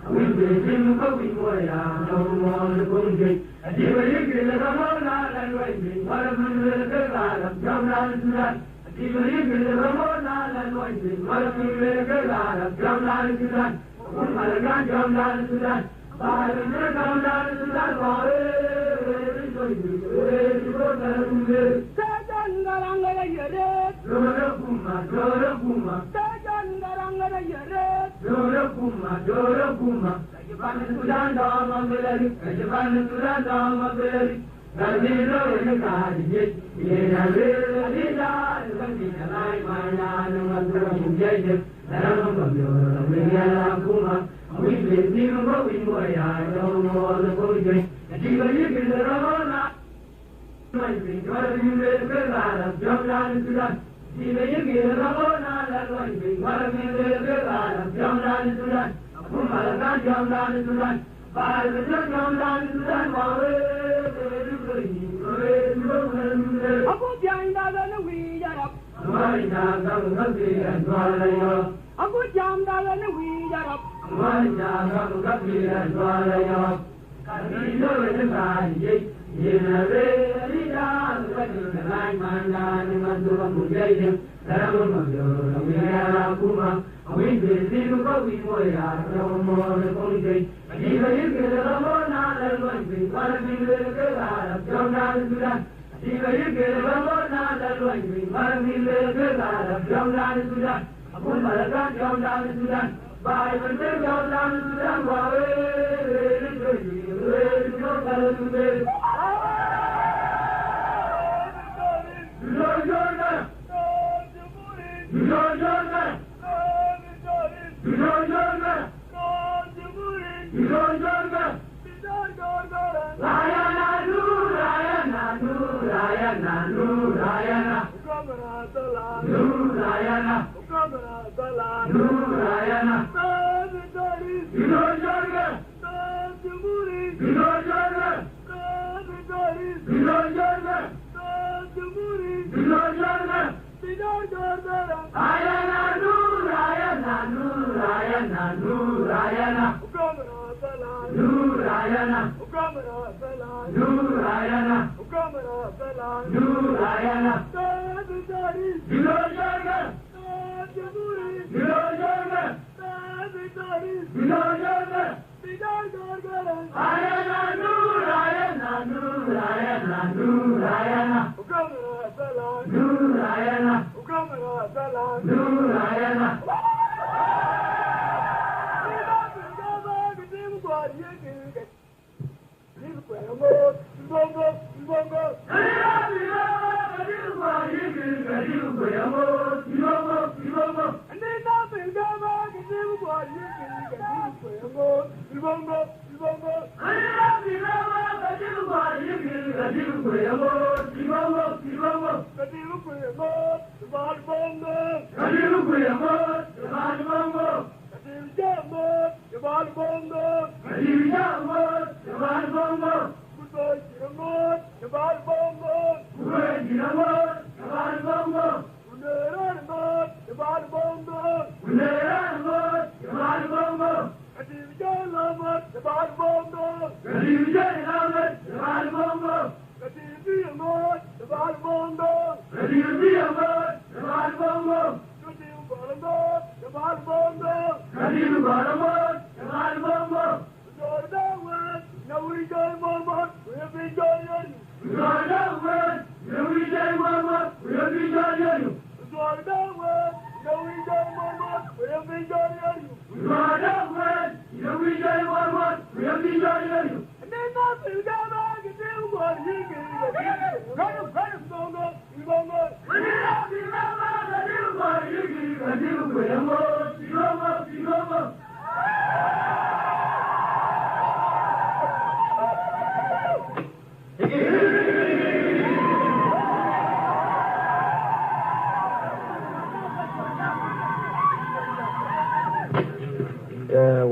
we will him going away, no more the country. And you will give the Ramona and waiting, what a minute the God of John Lanzan. And you will give the Ramona and waiting, what a minute the God of John Lanzan. John Lanzan, by the John we live in a growing way, I don't know all the poetry. And you will give the Ramona. My drink, what you will get out of John Lanzan. You will give the Ramona, that one drink, what you will get out of John Lanzan. Kumalakan John Lanzan. By the John Lanzan, I put behind the we are up. I put down the we are up. By the day of Lanzan,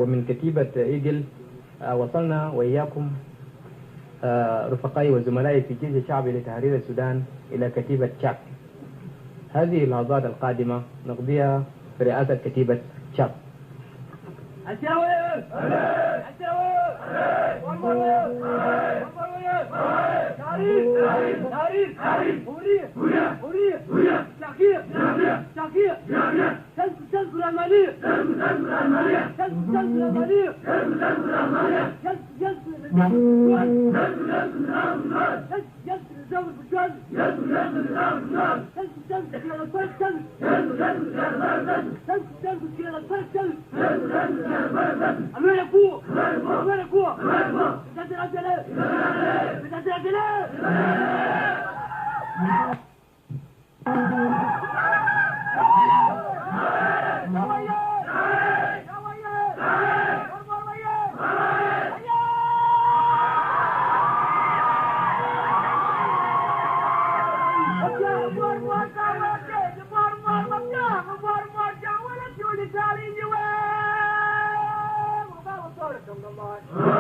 ومن كتيبة إيجل وصلنا وإياكم رفقائي وزملائي في الجيش الشعبي لتحرير السودان إلى كتيبة تشاك. هذه اللحظات القادمة نقضيها في رئاسة كتيبة تشاك. Asyawal! Asyawal! One more way! One more way! Tarif! Uri! Shakir! Sen Kur'an Mali! Come on.